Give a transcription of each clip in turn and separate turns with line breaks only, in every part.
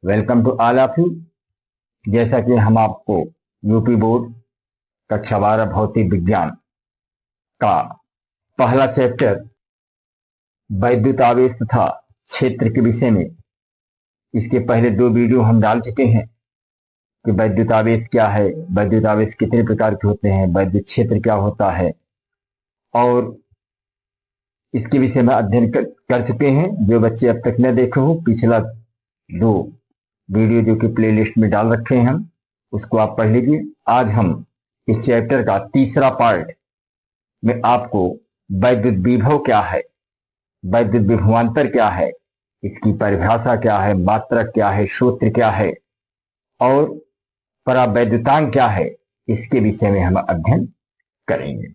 Welcome to all of you. जैसा कि हम आपको यूपी बोर्ड कक्षा 12 भौतिक विज्ञान का पहला चैप्टर वैद्युत आवेश तथा क्षेत्र के विषय में इसके पहले 2 वीडियो हम डाल चुके हैं कि वैद्युत आवेश क्या है, वैद्युत आवेश कितने प्रकार के होते हैं, वैद्युत क्षेत्र क्या होता है, और इसके विषय में अध्ययन कर चुके हैं। जो बच्चे अब तक न देखे हो, पिछला 2 वीडियो जो कि प्लेलिस्ट में डाल रखे हैं हम, उसको आप पढ़ लीजिए। आज हम इस चैप्टर का तीसरा पार्ट में आपको वैद्युत विभव क्या है, वैद्युत विभवांतर क्या है, इसकी परिभाषा क्या है, मात्रक क्या है, सूत्र क्या है और परावैद्युतांक क्या है, इसके विषय में हम अध्ययन करेंगे।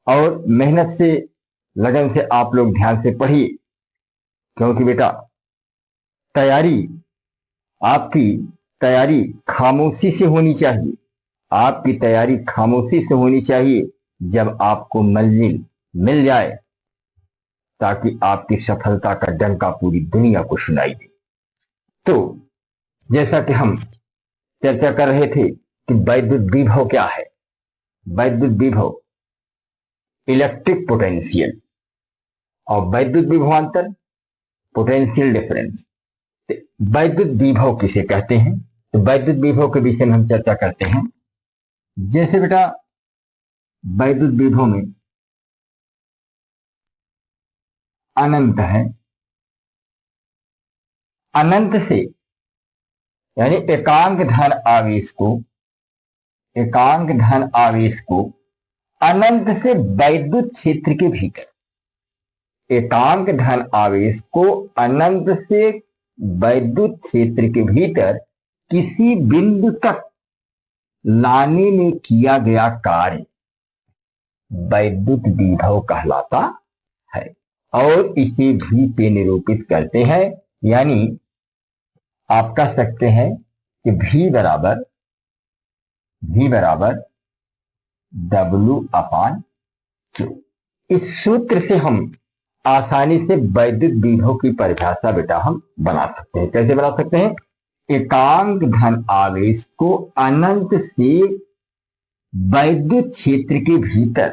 और मेहनत से, लगन से आप लोग ध्यान से पढ़िए, क्योंकि बेटा आपकी तैयारी खामोशी से होनी चाहिए। आपकी तैयारी खामोशी से होनी चाहिए जब आपको मंजिल मिल जाए, ताकि आपकी सफलता का डंका पूरी दुनिया को सुनाई दे। तो जैसा कि हम चर्चा कर रहे थे कि वैद्युत विभव क्या है। वैद्युत विभव इलेक्ट्रिक पोटेंशियल और वैद्युत विभवांतर पोटेंशियल डिफरेंस। वैद्युत विभव किसे कहते हैं, तो वैद्युत विभव के विषय में हम चर्चा करते हैं। जैसे बेटा वैद्युत विभव में अनंत है, अनंत से यानी एकांक धन आवेश को अनंत से वैद्युत क्षेत्र के भीतर, एकांक धन आवेश को अनंत से वैद्युत क्षेत्र के भीतर किसी बिंदु तक लाने में किया गया कार्य वैद्युत विभव कहलाता है। और इसे भी से निरूपित करते हैं, यानी आप कह सकते हैं कि V बराबर W/Q। इस सूत्र से हम आसानी से वैद्युत विभव की परिभाषा बेटा हम बना सकते हैं। कैसे बना सकते हैं? एकांक धन आवेश को अनंत से वैद्युत क्षेत्र के भीतर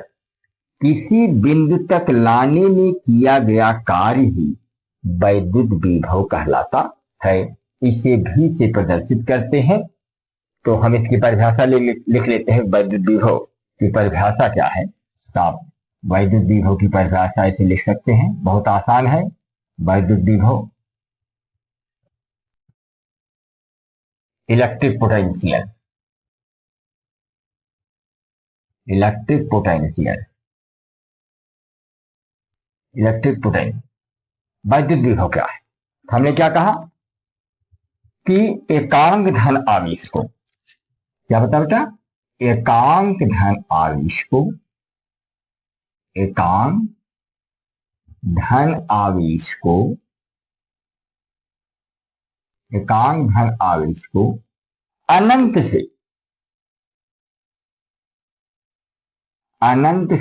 किसी बिंदु तक लाने में किया गया कार्य ही वैद्युत विभव कहलाता है। इसे भी से प्रदर्शित करते हैं। तो हम इसकी परिभाषा लिख लेते हैं। वैद्युत विभव की परिभाषा क्या है? तो आप वैद्युत विभव की परिभाषा इसे लिख सकते हैं, बहुत आसान है। वैद्युत विभव इलेक्ट्रिक पोटेंशियल, इलेक्ट्रिक पोटेंशियल वैद्युत विभव क्या है? हमने क्या कहा कि एकांक धन आवेश को, क्या बता बेटा? एकांक धन आवेश को, एकांक धन आवेश को, एकांक धन आवेश को अनंत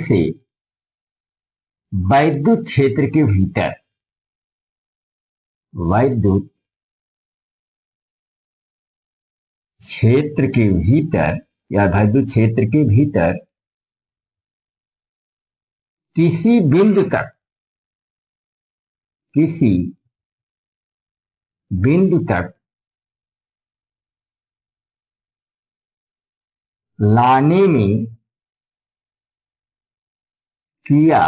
से वैद्युत क्षेत्र के भीतर, वैद्युत क्षेत्र के भीतर या वैद्युत क्षेत्र के भीतर किसी बिंदु तक, किसी बिंदु तक लाने में किया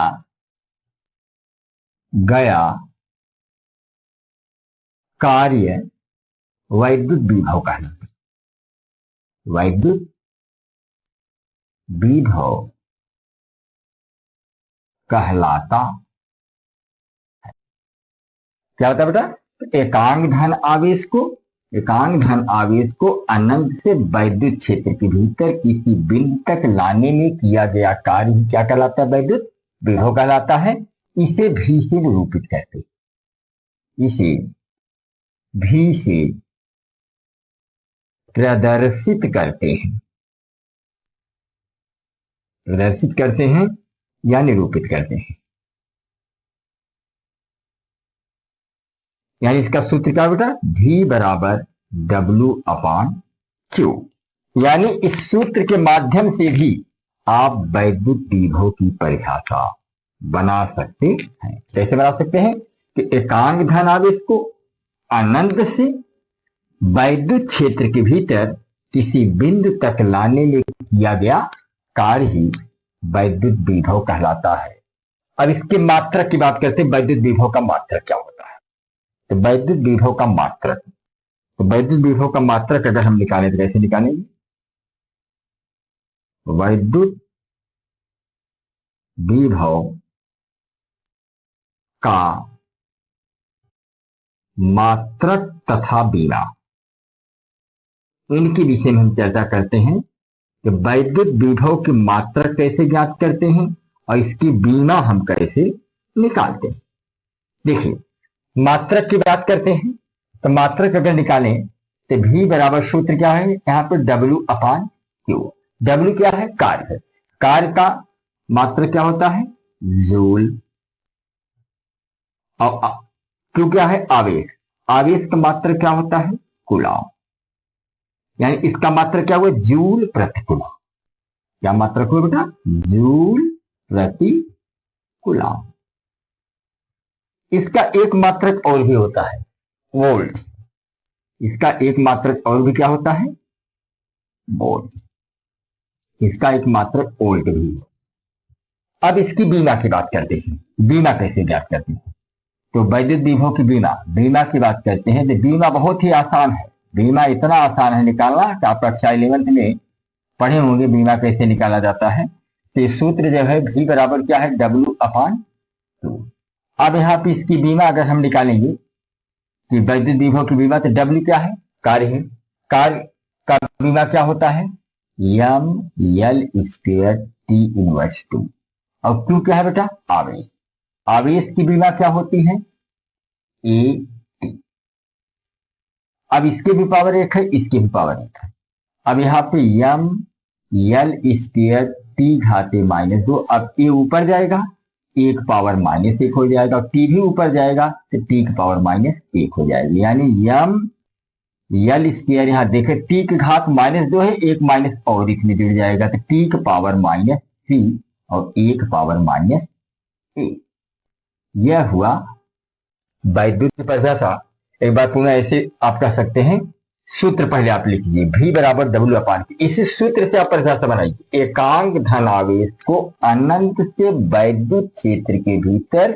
गया कार्य वैद्युत विभव कहलाता है। वैद्युत विभव कहलाता है। क्या होता है बेटा? एकांक धन आवेश को अनंत से वैद्युत क्षेत्र के भीतर किसी बिंदु तक लाने में किया गया कार्य क्या कहलाता है? वैद्युत विभव कहलाता है। इसे भी से निरूपित करते, इसे भी से प्रदर्शित करते हैं या निरूपित करते हैं। यानी इसका सूत्र क्या बेटा, V बराबर W/Q। यानी इस सूत्र के माध्यम से भी आप वैद्युत विभव की परिभाषा बना सकते हैं। कैसे बना सकते हैं कि एकांक धनावेश को अनंत से वैद्युत क्षेत्र के भीतर किसी बिंदु तक लाने में किया गया कार्य ही वैद्युत विभव कहलाता है। अब इसके मात्रक की बात करते हैं, वैद्युत विभव का मात्रक क्या होता है। तो वैद्युत विभव का मात्रक, तो वैद्युत विभव का मात्रक अगर हम निकालें तो कैसे निकालेंगे, वैद्युत विभव का मात्रक तथा बीमा, इनके विषय में हम चर्चा करते हैं कि वैद्युत विभव की मात्रक कैसे ज्ञात करते हैं और इसकी बीमा हम कैसे निकालते हैं। देखिए, मात्रक की बात करते हैं तो मात्रक अगर निकालें तो V बराबर सूत्र क्या है, यहां पर W/Q। W क्या है, कार्य है। कार्य का मात्रक क्या होता है, जूल, और Q क्या है, आवेश। आवेश का मात्रक क्या होता है, कूलॉम। यानी इसका मात्रक क्या हुआ, जूल प्रति कूलॉम। क्या मात्रक हुआ बेटा, जूल प्रति कूलॉम। इसका एक मात्रक और भी होता है, वोल्ट। इसका एक मात्रक और भी क्या होता है, वोल्ट। इसका एक मात्रक वोल्ट भी है। अब इसकी बीमा की बात करते हैं, बीमा कैसे ज्ञात करते हैं। तो वैद्युत विभव की बीमा की बात करते हैं तो बीमा बहुत ही आसान है। बीमा इतना आसान है निकालना कि आप कक्षा 11th में पढ़े होंगे बीमा कैसे निकाला जाता है। तो सूत्र जो है V बराबर क्या है, W/Q। अब यहाँ पे इसकी बीमा अगर हम निकालेंगे कि वैद्युत विभव की बीमा, तो W क्या है, कार्य है। कार्य का बीमा क्या होता है, mL² T−2। और Q क्या है बेटा, आवेश। आवेश की बीमा क्या होती है, AT। अब इसके भी पावर 1 है, इसके भी पावर 1 है। अब यहाँ पे mL² T⁻²। अब A ऊपर जाएगा, 1 पावर -1 हो जाएगा, और T भी ऊपर जाएगा तो T की पावर -1 हो जाएगी। यानी mL², यहाँ देखे T की घात -2 है, 1 माइनस और इसमें जुड़ जाएगा तो T की पावर -3 और 1 पावर -1। यह हुआ वैद्युत परिभाषा। एक बार पुनः ऐसे आप कह सकते हैं, सूत्र पहले आप लिखिए, V बराबर W/Q। इसी सूत्र से आप परिभाषा बनाइए, एकांक धनावेश को अनंत से वैद्युत क्षेत्र के भीतर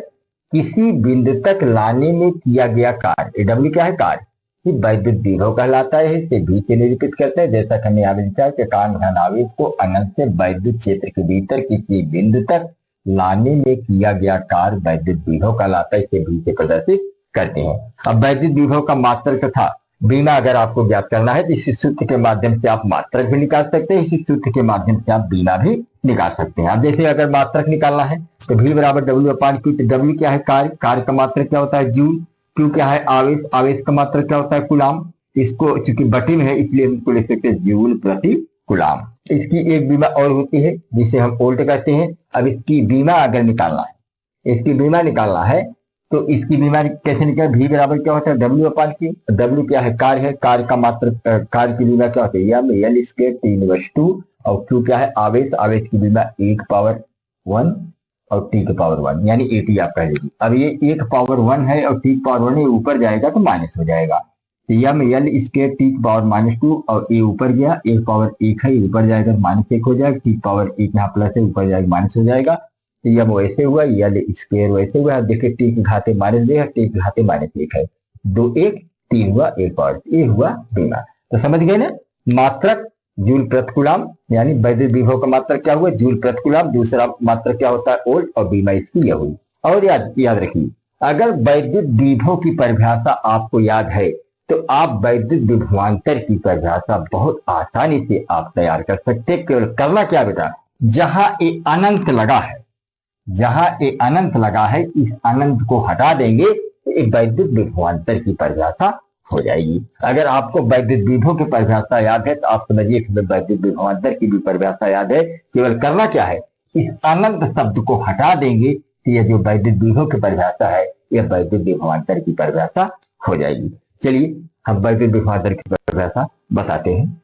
किसी बिंदु तक लाने में किया गया कार्य। W क्या है, कार्य, ये वैद्युत विभव कहलाता है। इसे V से निरूपित करते हैं, जैसा कि हमने यहाँ लिखा है कि एकांक धनावेश को अनंत से वैद्युत क्षेत्र के भीतर किसी बिंदु तक लाने में किया गया कार्य वैद्युत विभव कहलाता है। इसे V से प्रदर्शित करते हैं। अब वैद्युत विभव का मात्रक तथा बीमा अगर आपको ज्ञात करना है तो इसी सूत्र के माध्यम से आप मात्रक भी निकाल सकते हैं, इसी सूत्र के माध्यम से आप बीमा भी निकाल सकते हैं। अब जैसे अगर मात्रक निकालना है तो V बराबर W/Q। W क्या है, कार्य। कार्य का मात्रक क्या होता है, जूल। Q क्या है, आवेश। आवेश का मात्रक क्या होता है, कूलॉम। इसको चूंकि बटी में है इसलिए हम इसको लिख सकते हैं जूल प्रति कूलॉम। इसकी एक बीमा और होती है जिसे हम वोल्ट कहते हैं। अब इसकी बीमा अगर निकालना है, इसकी बीमा निकालना है तो इसकी बीमा कैसे निकले, V बराबर क्या होता है, W/Q। W क्या है, कार्य है। कार्य का मात्रक, कार्य की बीमा क्या होती है, mL² T−2। और Q क्या है, आवेश। आवेश की बीमा 1 पावर 1 और T की पावर 1, यानी AT आप कह लीजिए। अब ये 1 पावर 1 है और T की पावर 1 है, ऊपर जाएगा तो माइनस हो जाएगा। तो mL² T की पावर -2 और A ऊपर गया, 1 पावर 1 है, ऊपर जाएगा तो -1 हो जाएगा। T की पावर 1 यहाँ प्लस है, ऊपर जाएगा माइनस हो जाएगा। तो यह वैसे हुआ, L² वैसे हुआ। देखिए T की घाते -2 है, T की घाते -1 है, 2 1 3 हुआ, 1 पावर, ये हुआ बीमा। तो समझ गए ना, मात्रक जूल प्रति कूलॉम, यानी वैद्युत विभव का मात्रक क्या हुआ, जूल प्रति कूलॉम। दूसरा मात्रक क्या होता है, वोल्ट। और बीमा इसकी यह हुई। और याद रखिए, अगर वैद्युत विभव की परिभाषा आपको याद है तो आप वैद्युत विभवांतर की परिभाषा बहुत आसानी से आप तैयार कर सकते हैं। केवल करना क्या बेटा, जहां ए अनंत लगा है, जहां ए अनंत लगा है, इस अनंत को हटा देंगे तो एक वैद्युत विभवांतर की परिभाषा हो जाएगी। अगर आपको वैद्युत विभव की परिभाषा याद है तो आप समझिए कि वैद्युत विभवांतर की भी परिभाषा याद है। केवल करना क्या है, इस अनंत शब्द को हटा देंगे तो यह जो वैद्युत विभव की परिभाषा है, यह वैद्युत विभवांतर की परिभाषा हो जाएगी। चलिए हम वैद्युत विभवांतर की परिभाषा बताते हैं।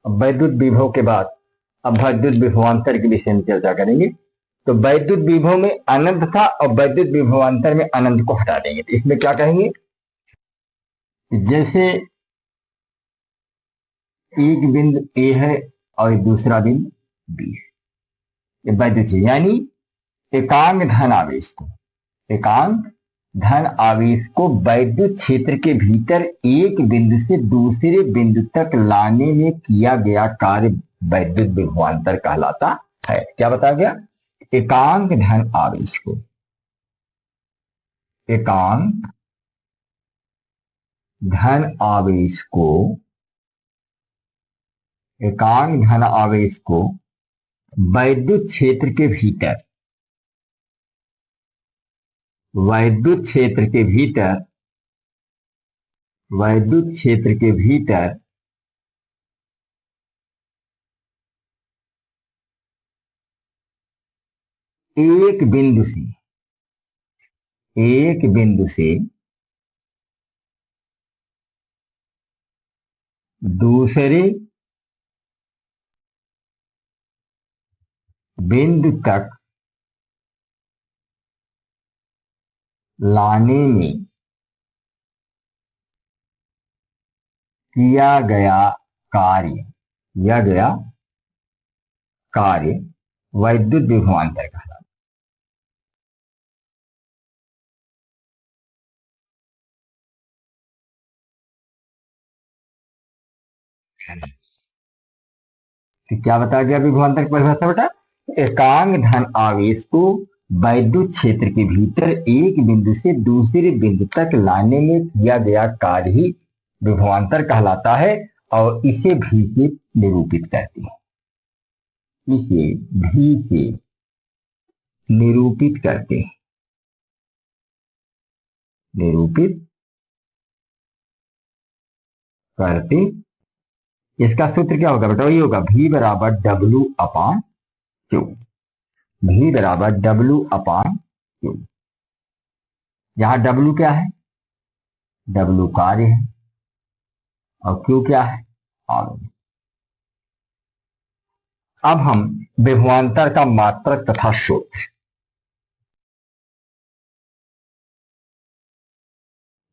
वैद्युत विभव के बाद अब वैद्युत विभवांतर के विषय में चर्चा करेंगे। तो वैद्युत विभव में अनंत था और वैद्युत विभवांतर में अनंत को हटा देंगे। तो इसमें क्या कहेंगे, जैसे एक बिंदु ए है और दूसरा बिंदु बी है, ये वैद्युत है, यानी एकांक धन आवेश को, एकांक धन आवेश को वैद्युत क्षेत्र के भीतर एक बिंदु से दूसरे बिंदु तक लाने में किया गया कार्य वैद्युत विभवांतर कहलाता है। क्या बताया गया, एकांक धन आवेश को, एकांक धन आवेश को, एकांक धन आवेश को वैद्युत क्षेत्र के भीतर, वैद्युत क्षेत्र के भीतर, वैद्युत क्षेत्र के भीतर एक बिंदु से, एक बिंदु से दूसरे बिंदु तक लाने में किया गया कार्य, किया गया कार्य वैद्युत विभवांतर कहलाता है। तो क्या बताया गया विभवांतर की परिभाषा बेटा, एकांक धन आवेश को वैद्युत क्षेत्र के भीतर एक बिंदु से दूसरे बिंदु तक लाने में किया गया कार्य ही विभवांतर कहलाता है और इसे भी से निरूपित करते हैं, इसे भी से निरूपित करते हैं, निरूपित करते। इसका सूत्र क्या होगा बेटा, वही होगा V बराबर W अपान Q, V बराबर W अपान Q। यहां W क्या है, W कार्य है और Q क्या है, आवेश। अब हम विभवांतर का मात्रक तथा सूत्र,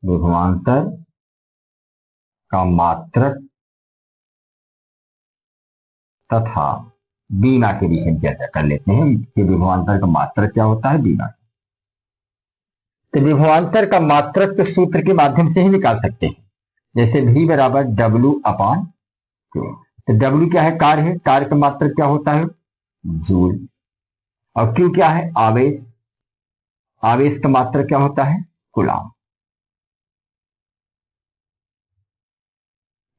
विभवांतर का मात्रक तथा बीमा के विषय में चर्चा कर लेते हैं कि विभवांतर का मात्रक क्या होता है, बीमा। तो विभवांतर का मात्रक तो सूत्र के माध्यम से ही निकाल सकते हैं, जैसे V बराबर W अपान Q। तो W क्या है, कार्य है, कार्य का मात्रक क्या होता है, जूल। और Q क्या है, आवेश, आवेश का मात्रक क्या होता है, कूलाम।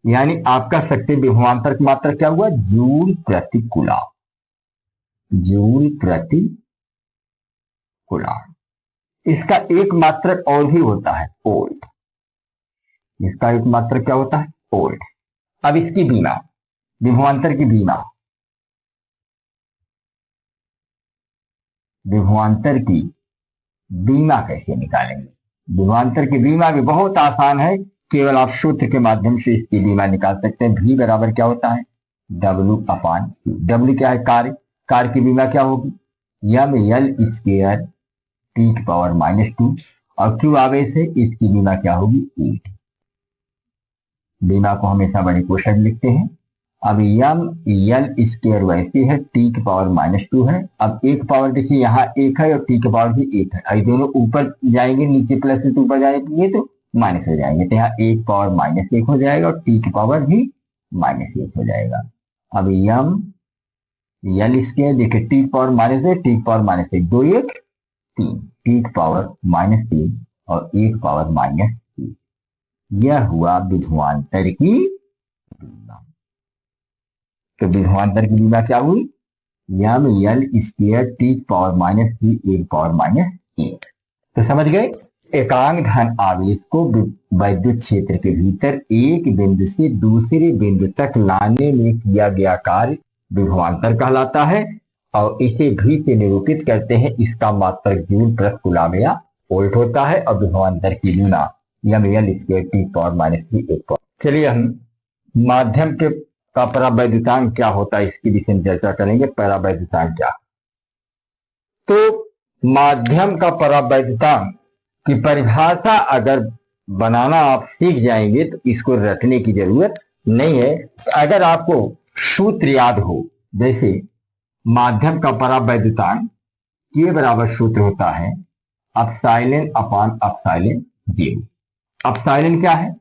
यानी आप कह सकते विभवांतर की मात्रक क्या हुआ, जूल प्रति कूलाम, जूल प्रति कूलाम। इसका एक मात्रक और भी होता है, वोल्ट। इसका एक मात्रक क्या होता है, वोल्ट। अब इसकी बीमा, विभवांतर की बीमा, विभवांतर की बीमा कैसे निकालेंगे। विभवांतर की बीमा भी बहुत आसान है, केवल आप सूत्र के माध्यम से इसकी बीमा निकाल सकते हैं। V बराबर क्या होता है, W अपान Q। W क्या है, कार्य, कार्य की बीमा क्या होगी, यम एल स्क्वायर टी की पावर -2 और Q आवेश है, इसकी बीमा क्या होगी, 8। बीमा को हमेशा बड़े कोष्ठक लिखते हैं। अब यम एल स्क्वायर वैसे है, टी की पावर -2 है। अब एक पावर देखिए यहाँ एक है और टी की पावर भी एक है, दोनों ऊपर जाएंगे, नीचे प्लस से ऊपर जाएंगे तो माइनस हो जाएंगे, तो यहाँ एक पावर -1 हो जाएगा और टी की पावर भी -1 हो जाएगा। अब यम एल स्क्वायर देखिए, टी की पावर -1, टी की पावर -1, 2 1 3, टी की पावर -3 और एक पावर -3। यह हुआ विभवांतर की बीमा। तो विभवांतर की बीमा क्या हुई, यम एल स्क्वायर टी की पावर -3 एक पावर -1। तो समझ गए, एकांक धन आवेश को वैद्युत क्षेत्र के भीतर एक बिंदु से दूसरे बिंदु तक लाने में किया गया कार्य विभवांतर कहलाता है और इसे भी से निरूपित करते हैं। इसका मात्रक जूल प्रति कूलाम या वोल्ट होता है और विभवांतर की गुना ml² T⁻³ चलिए हम माध्यम के का परावैद्युतांक क्या होता है इसकी विषय में चर्चा करेंगे। परावैद्युतांक क्या, तो माध्यम का परावैद्युतांक की परिभाषा अगर बनाना आप सीख जाएंगे तो इसको रटने की जरूरत नहीं है। अगर आपको सूत्र याद हो, जैसे माध्यम का परावैद्युतांक के बराबर सूत्र होता है ε/ε0। एप्सिलॉन क्या है,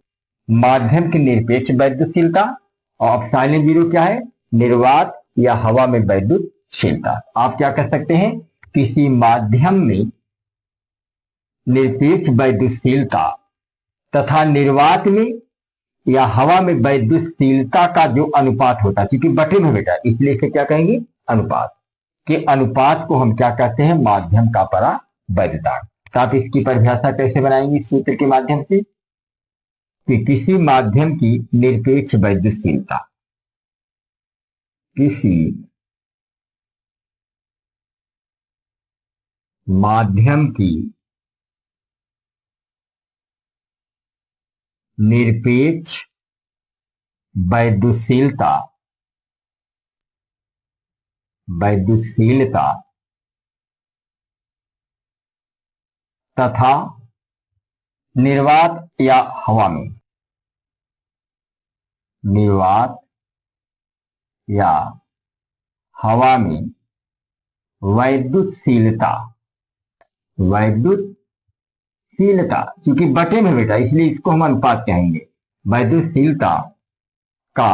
माध्यम की निरपेक्ष वैद्युतशीलता, और ε0 क्या है, निर्वात या हवा में वैद्युतशीलता। आप क्या कर सकते हैं, किसी माध्यम में निरपेक्ष वैद्युतशीलता तथा निर्वात में या हवा में वैद्युतशीलता का जो अनुपात होता है, क्योंकि बटे में बेटा इसलिए इसे क्या कहेंगे, अनुपात, के अनुपात को हम क्या कहते हैं, माध्यम का परावैद्युतांक। तो आप इसकी परिभाषा कैसे बनाएंगे सूत्र के माध्यम से, कि किसी माध्यम की निरपेक्ष वैद्युतशीलता, किसी माध्यम की निरपेक्ष वैद्युतशीलता तथा निर्वात या हवा में वैद्युतशीलता, क्योंकि बटे में बेटा इसलिए इसको हम अनुपात कहेंगे, वैद्युतशीलता का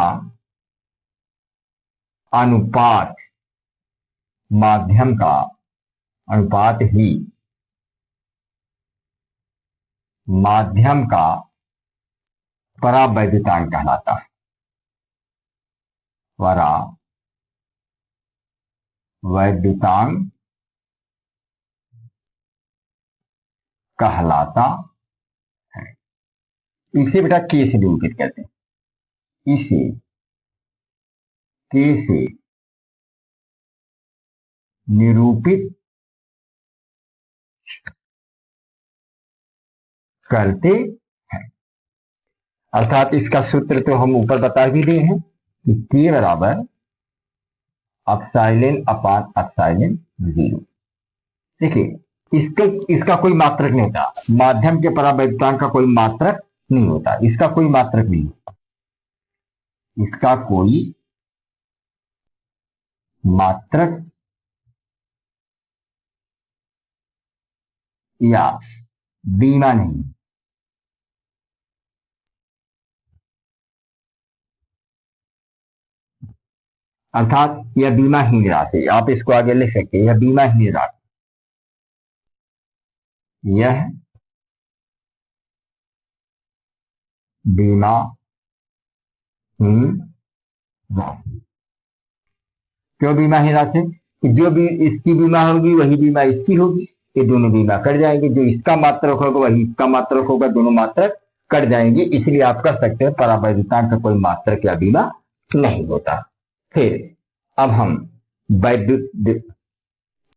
अनुपात, माध्यम का अनुपात ही माध्यम का परावैद्युतांक कहलाता है। परावैद्युतांक कहलाता है। इसे बेटा के से निरूपित करते हैं, इसे के से निरूपित करते हैं। अर्थात इसका सूत्र तो हम ऊपर बता भी दिए हैं कि के बराबर ε/ε0। देखिए इसका कोई मात्रक नहीं होता, माध्यम के परावैद्युतांक का कोई मात्रक नहीं होता, इसका कोई मात्रक नहीं होता, इसका कोई मात्रक या बीमा नहीं। अर्थात यह बीमाहीन राशि, आप इसको आगे लिख सकते हैं, यह बीमाहीन राशि, यह बीमाहीन राशि। क्यों बीमाहीन राशि, जो भी इसकी बीमा होगी वही बीमा इसकी होगी, ये दोनों बीमा कट जाएंगे, जो इसका मात्रक होगा वही इसका मात्रक होगा, दोनों मात्रक कट जाएंगे, इसलिए आप कह सकते हैं परावैद्युतांक का कोई मात्रक या बीमा नहीं होता। फिर अब हम